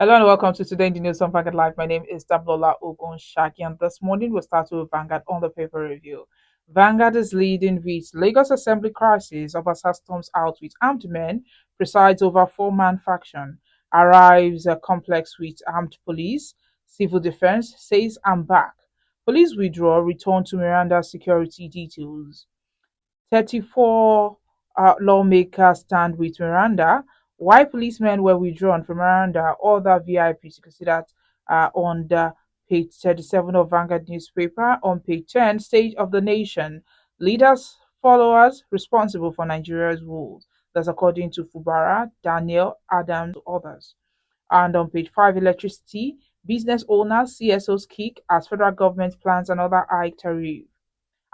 Hello and welcome to Today in the News on Vanguard Live. My name is Dablola Ogun Shaki, and this morning we'll start with Vanguard on the paper review. Vanguard is leading with Lagos Assembly crisis. Obasa storms out with armed men, presides over four-man faction, arrives a complex with armed police, civil defense, says I'm back. Police withdraw, return to Miranda security details. 34 lawmakers stand with Miranda. Why policemen were withdrawn from Miranda, other VIPs. You can see that on the page 37 of Vanguard newspaper. On page 10, State of the Nation. Leaders, followers responsible for Nigeria's woes. That's according to Fubara, Daniel, Adams, others. And on page 5, electricity. Business owners, CSOs kick as federal government plans another high tariff.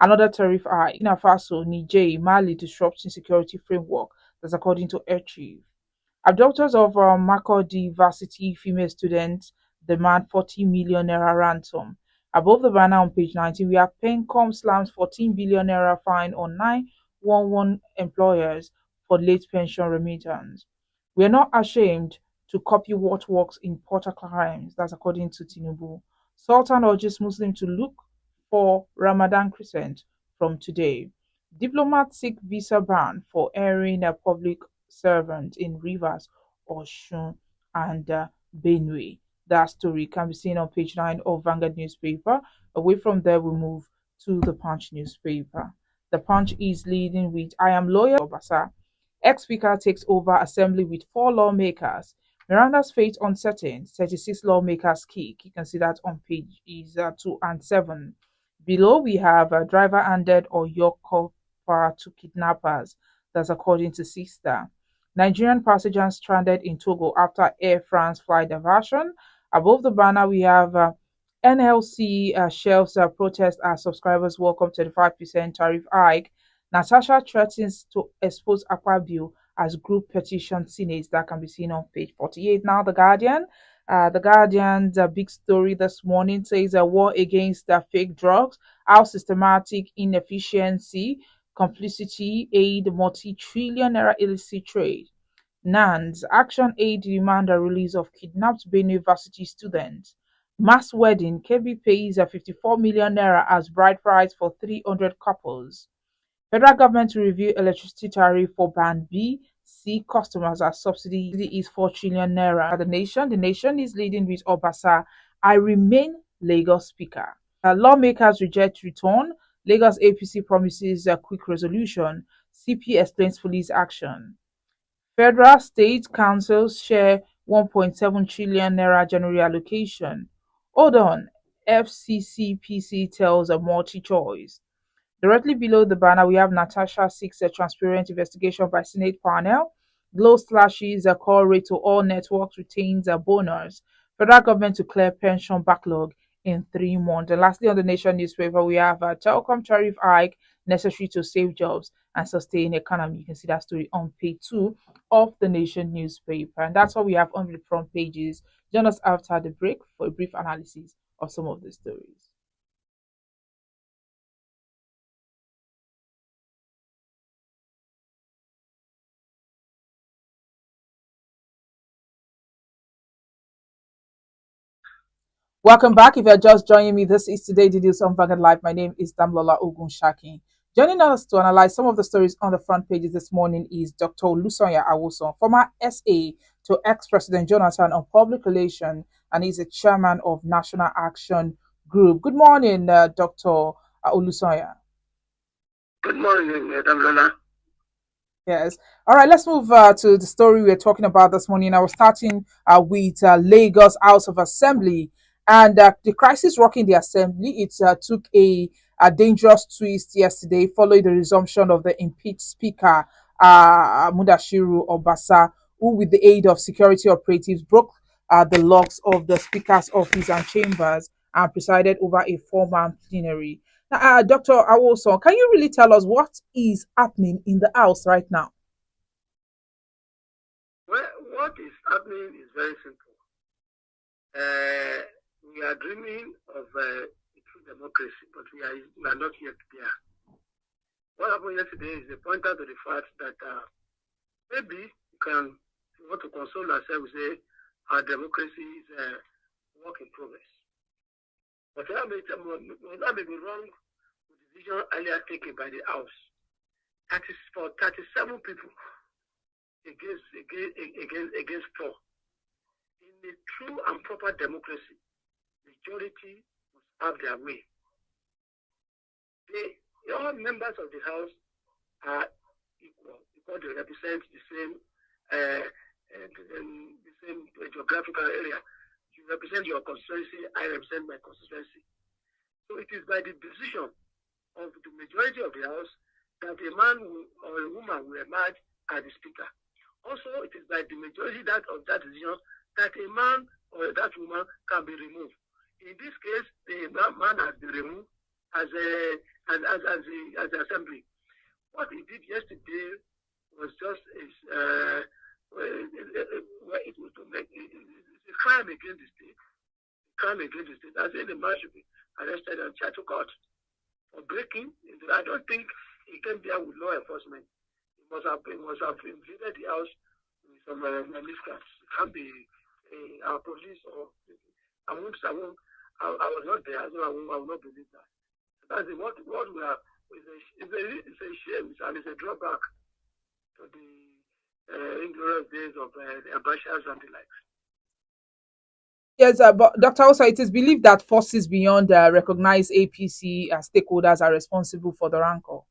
Another tariff hike. Burkina Faso, Niger, Mali disrupting security framework. That's according to Air Chief. Abductors of Makurdi Varsity female students demand 40 million naira ransom. Above the banner on page 19, we have Pencom slams 14 billion naira fine on 911 employers for late pension remittance. We are not ashamed to copy what works in Porter crimes. That's according to Tinubu. Sultan urges Muslim to look for Ramadan crescent from today. Diplomats seek visa ban for airing a public servant in Rivers, Oshun, and Benue. That story can be seen on page 9 of Vanguard newspaper. Away from there, we move to the Punch newspaper. The Punch is leading with I am lawyer Obasa. Ex-speaker takes over assembly with four lawmakers. Miranda's fate uncertain. 36 lawmakers kick. You can see that on page is 2 and 7. Below we have a driver handed or your copper to kidnappers. That's according to Sister. Nigerian passengers stranded in Togo after Air France flight diversion. Above the banner, we have NLC shelves protest as subscribers welcome 35% tariff hike. Natasha threatens to expose Akpabio as group petition Senate. That can be seen on page 48. Now, The Guardian. The Guardian's big story this morning says a war against fake drugs, how systematic inefficiency, complicity aid multi-trillion naira illicit trade. NANS Action Aid demand a release of kidnapped Benue University students. Mass wedding KB pays a 54 million naira as bride price for 300 couples. Federal government to review electricity tariff for band B, C customers as subsidy is 4 trillion naira. The nation is leading with Obasa. I remain Lagos speaker. Lawmakers reject return. Lagos APC promises a quick resolution. CP explains police action. Federal state councils share 1.7 trillion naira January allocation. Hold on, FCCPC tells a multi-choice. Directly below the banner, we have Natasha seeks a transparent investigation by Senate panel. Glow slashes a call rate to all networks, retains a bonus. Federal government to clear pension backlog in 3 months. And lastly, on the Nation newspaper, we have a telecom tariff hike necessary to save jobs and sustain economy. You can see that story on page 2 of the Nation newspaper. And that's what we have on the front pages. Join us after the break for a brief analysis of some of the stories. Welcome back. If you're just joining me, this is Today the News on Vanguard Live. My name is Damlola Ogunshaki. Joining us to analyze some of the stories on the front pages this morning is Dr. Lusonya Awoson, former SA to ex-President Jonathan on public relations, and he's a chairman of National Action Group. Good morning, Dr. Olusonya. Good morning, Madam Lola. Yes. All right, let's move to the story we're talking about this morning. I was starting with Lagos House of Assembly and the crisis rocking the assembly. It took a dangerous twist yesterday following the resumption of the impeached speaker, Mudashiru Obasa, who, with the aid of security operatives, broke the locks of the speaker's office and chambers and presided over a four-man plenary. Dr. Awoson, can you really tell us what is happening in the house right now? Well, what is happening is very simple. We are dreaming of a true democracy, but we are not yet there. What happened yesterday is a pointer to the fact that maybe you want to console ourselves, say our democracy is a work in progress. But that may be wrong with the decision earlier taken by the House. That is for 37 people against 4. In a true and proper democracy, majority must have their way. All members of the House are equal because they represent the same geographical area. You represent your constituency, I represent my constituency. So it is by the decision of the majority of the House that a man or a woman will emerge as the Speaker. Also, it is by the majority of that decision that a man or that woman can be removed. In this case, the man has been removed as the assembly. What he did yesterday was just it was to make it's a crime against the state. Crime against the state. As in, the man should be arrested and charged to court for breaking. I don't think he came there with law enforcement. He must have invaded the house with some miscreants. It can't be our police or I was not there, so I will not believe that. That's what we are. It's a shame and it's a drawback to the ignorant days of the Obasa and the likes. Yes, but Dr. Osa, it is believed that forces beyond recognized APC stakeholders are responsible for the rancor.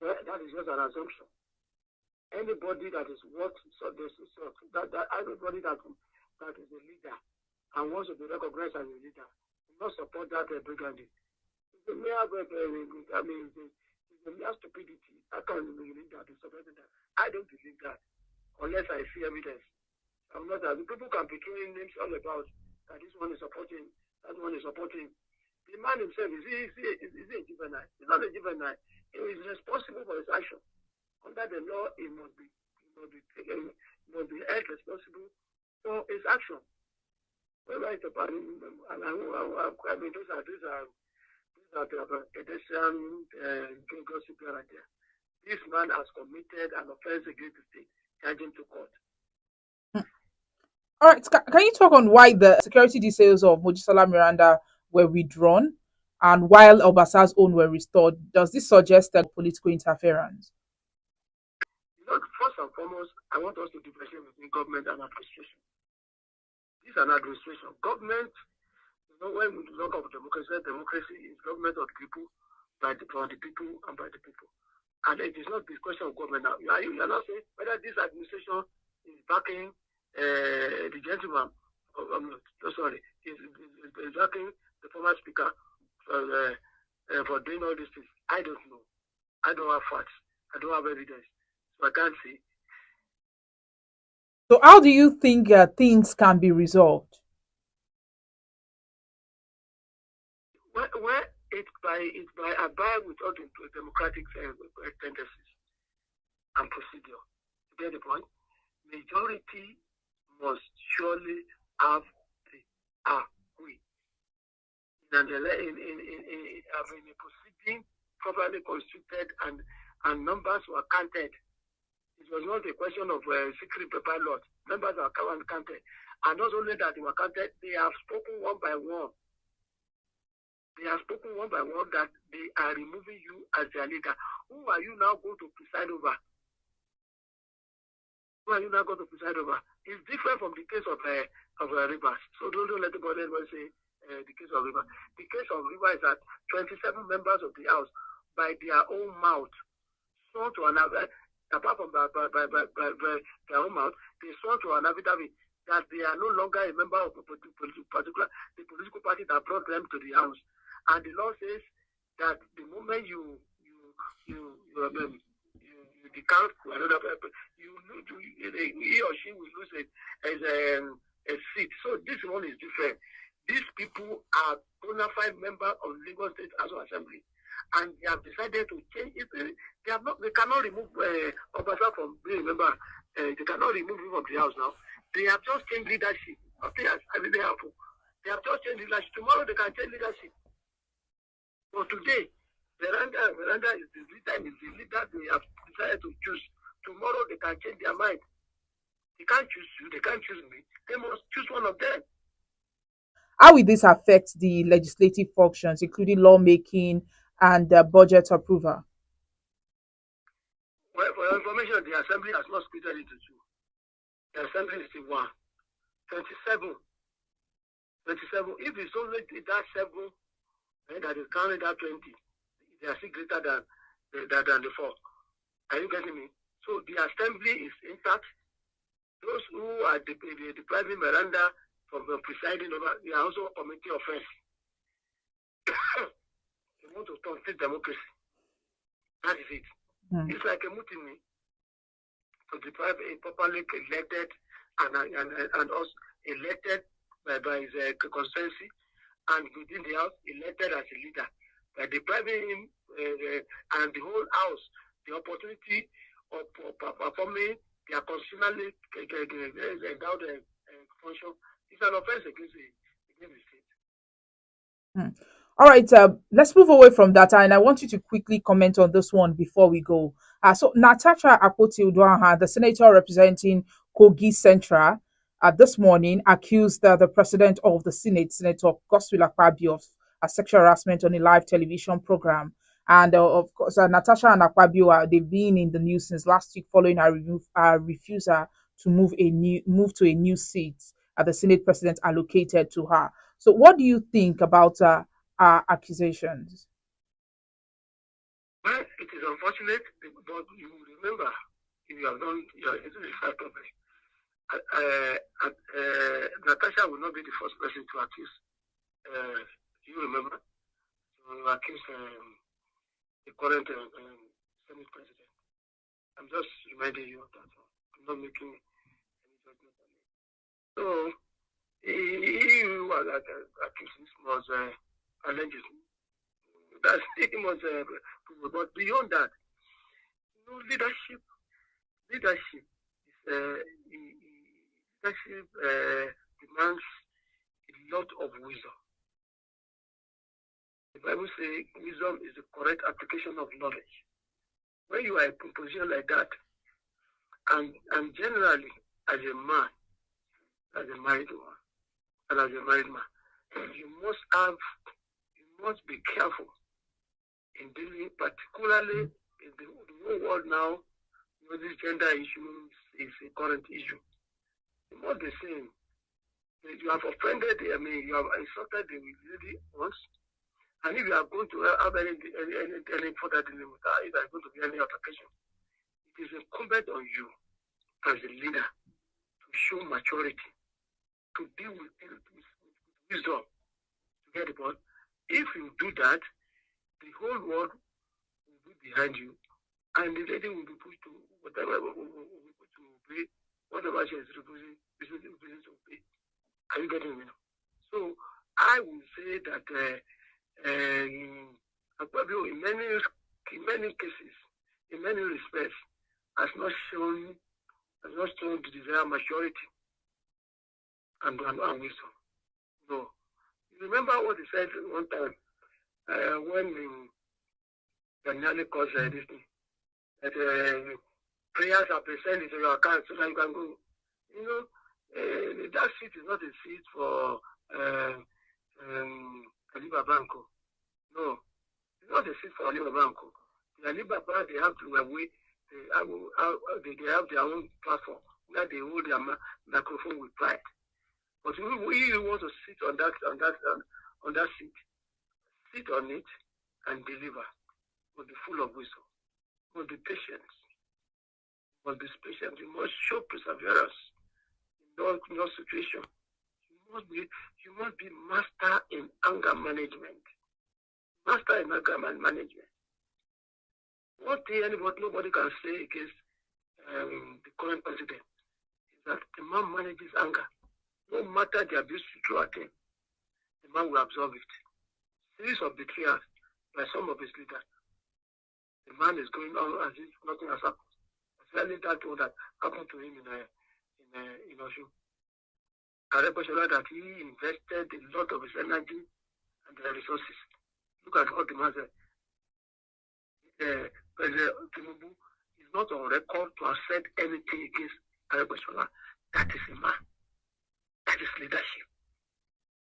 That is just an assumption. Anybody that is everybody that is a leader and wants to be recognized as a leader will not support that briganding. It's a mere stupidity. I can't believe that is supporting that. I don't believe that unless I see evidence. I'm not that people can be throwing names all about that this one is supporting, that one is supporting. The man himself is he a juvenile? He's not a juvenile. He is responsible for his action. Under the law, he must be held responsible for his action. Whether it's about these are pedestrian gossip right there. This man has committed an offense against the state, charging to court. All right, can you talk on why the security details of Mojisola Miranda were withdrawn and while Obasa's own were restored? Does this suggest that political interference? First and foremost, I want us to differentiate between government and administration. This is an administration. Government, when we talk of democracy is government of the people, for the people, and by the people. And it is not the question of government now. You are not saying whether this administration is backing the gentleman, is backing the former speaker for doing all these things. I don't know. I don't have facts. I don't have evidence. So I can't see. So how do you think things can be resolved? Where it's by abide with all the democratic tendencies and procedure. You get the point? Majority must surely have the way. And in a proceeding properly constituted and numbers were counted. It was not a question of secret paper lot. Numbers are counted. And not only that they were counted, they have spoken one by one. They have spoken one by one that they are removing you as their leader. Who are you now going to preside over? Who are you now going to preside over? It's different from the case of Rivers. So don't let anybody say the case of Rivers. The case of Rivers is that 27 members of the House, by their own mouth, sworn to an apart from by their own mouth, they sworn to an affidavit that they are no longer a member of the political party that brought them to the House. And the law says that the moment you decamp to another person, he or she will lose a seat. So this one is different. These people are bona fide members of the Lagos State House of Assembly, and they have decided to change it. They cannot remove Obasa from being a member. They cannot remove him from the House now. They have just changed leadership. Nothing has really happened. They have just changed leadership. Tomorrow they can change leadership. But today, Miranda is the leader they have decided to choose. Tomorrow they can change their mind. They can't choose you. They can't choose me. They must choose one of them. How will this affect the legislative functions, including lawmaking and budget approval? Well, for your information, the assembly has not split into two. The assembly is still one. 27. 27. If it's only that 7 that is counting that 20, they are still greater than the 4. Are you getting me? So the assembly is intact. Those who are depriving Miranda from presiding over, they are also committing offense. They want to turn state democracy. That is it. It's like a mutiny to deprive a properly elected and also elected by his constituency and within the house elected as a leader, by depriving him and the whole house the opportunity of performing their constitutionally endowed function. It's an offense against the state. All right, let's move away from that, and I want you to quickly comment on this one before we go. So, Natasha Akpoti-Uduaghan, the senator representing Kogi Central, this morning accused the president of the Senate, Senator Godswill Akpabio, of sexual harassment on a live television program. And of course, Natasha and Akpabio, they've been in the news since last week following her refusal to move to a new seat at the Senate president allocated to her. So, what do you think about accusations? Well, it is unfortunate, but you remember, if you have done your research properly, Natasha will not be the first person to accuse. You remember, to accuse the current Senate president. I'm just reminding you of that. I'm not making any judgment on it. So, he was accused. This was alleged. That's he was but beyond that, leadership leadership demands a lot of wisdom. The Bible says wisdom is the correct application of knowledge. When you are in a position like that, and generally as a man, as a married one, and as a married man, you must be careful in dealing, particularly in the whole world now. This gender issue is a current issue. You must be saying you have offended, you have insulted the lady once, and if you are going to have any further dealing with her, if there is going to be any altercation, it is incumbent on you as a leader to show maturity, to deal with wisdom. To get the point. If you do that, the whole world will be behind you, and the lady will be pushed to whatever will be put to obey, whatever she is refusing to obey. Are you getting me now? So I would say that Akpabio, in many cases, in many respects, has not shown the desired maturity and wisdom. No. You remember what he said one time when the nearly caused this thing, that prayers are sent into your account so that you can go. That seat is not a seat for Aliba Banco. No, it's not a seat for Aliba Banco. The Aliba Banco, they have to wait. They have their own platform where they hold their microphone with pride. But we want to sit on that seat, sit on it and deliver. Must be full of wisdom. Must be patient. Must be patient. You must show perseverance in your situation. You must be master in anger management. Master in anger management. One thing nobody can say against the current president is that the man manages anger. No matter the abuse you throw at him, the man will absorb it. Series of betrayals by some of his leaders. The man is going on as if nothing has happened. Especially that one that happened to him in Oshu. Arebashola, that he invested a lot of his energy and resources. Look at what the man said. President Tinubu is not on record to have said anything against Aregbesola. That is a man. That is leadership.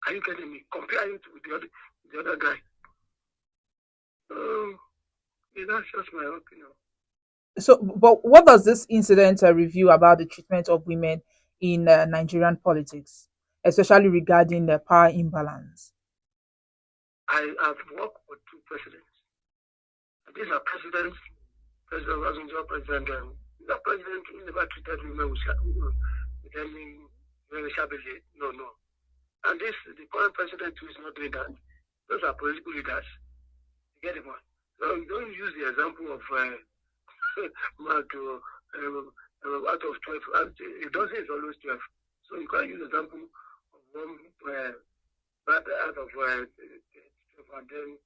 Are you getting me? Compare it with the other guy. So, yeah, that's just my opinion. So, but what does this incident reveal about the treatment of women in Nigerian politics, especially regarding the power imbalance? I have worked with two presidents. And these are presidents, President Obasanjo, President, the president who never treated women with any shabby. No, no. And this, the current president who is not doing that, those are political leaders. You get the point? So you don't use the example of out of 12, and it doesn't it's always 12. So you can't use the example of one out of 12, and then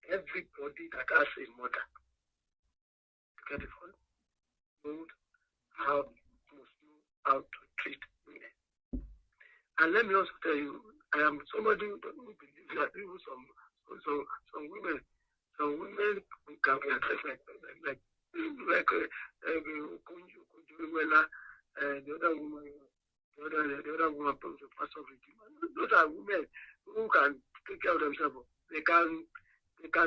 everybody that has a mother, you get the point? Know how must know how to treat women. And let me also tell you, I am somebody who believes that even some women can be addressed the other woman, the other woman, the pastor of the team. Those are women who can take care of themselves. They can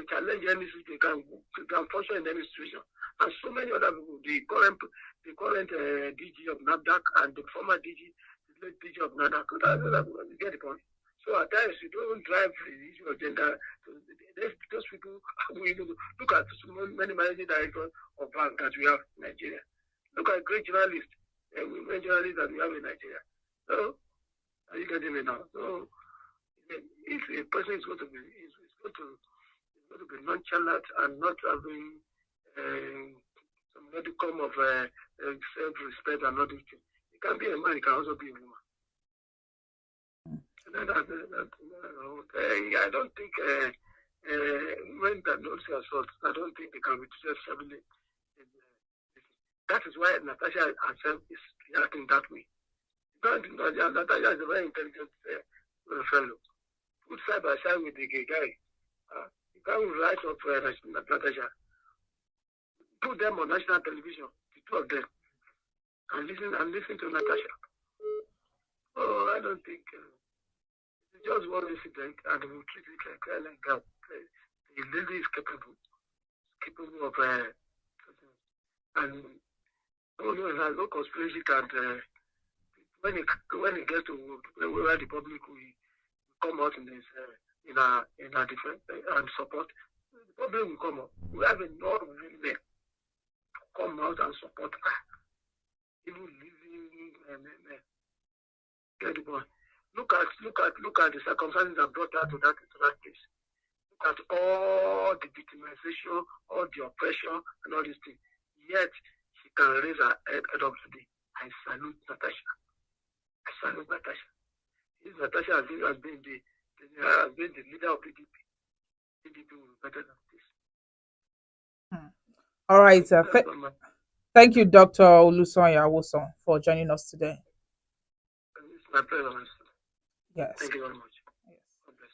challenge any situation. They can function in any situation. And so many other people, the current DG of NABDAC and the former DG, the late DG of NABDAC, you get the point. So at times you don't drive the issue of gender. Those people, we look at so many managing directors of banks that we have in Nigeria. Look at great journalists, women journalists that we have in Nigeria. So, are you getting me now? So, if a person is going to be nonchalant and not having some modicum of self-respect and all these things, it can be a man, it can also be a woman. I don't think when that knows assault, I don't think they can be treated heavily. That is why Natasha herself is reacting that way. Natasha is a very intelligent fellow. Put side by side with the gay guy. You can't write of Natasha. Put them on national television, the two of them, and listen to Natasha. Oh, I don't think. It's just one incident, and we treat it like that. The lady is capable of, and no, it has no conspiracy that when it gets to where the public will come out in this in our defense and support, the public will come out. We have enough women to come out and support her, even living get the point. Look at the circumstances that brought her to that place. Look at all the victimization, all the oppression, and all these things. Yet she can raise her head up today. I salute Natasha. I salute Natasha. If Natasha has been the leader of PDP, PDP will be better than this. All right. Thank you, Dr. Olusonya Awoson, for joining us today. It's my pleasure. Yes. Thank you very much. Yes. God bless.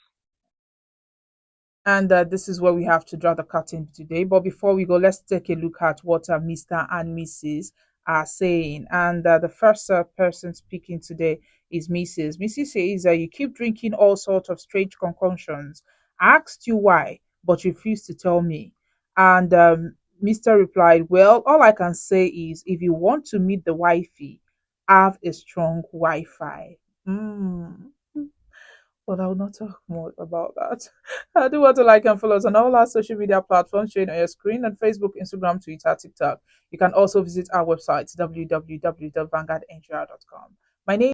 And this is where we have to draw the curtain today. But before we go, let's take a look at what Mr. and Mrs. are saying. And the first person speaking today is Mrs. Mrs. says, you keep drinking all sorts of strange concoctions. I asked you why, but refused to tell me. And Mr. replied, well, all I can say is if you want to meet the wifey, have a strong Wi-Fi. But I will not talk more about that. I do want to like and follow us on all our social media platforms showing on your screen on Facebook, Instagram, Twitter, TikTok. You can also visit our website, www.vanguardnigeria.com. My name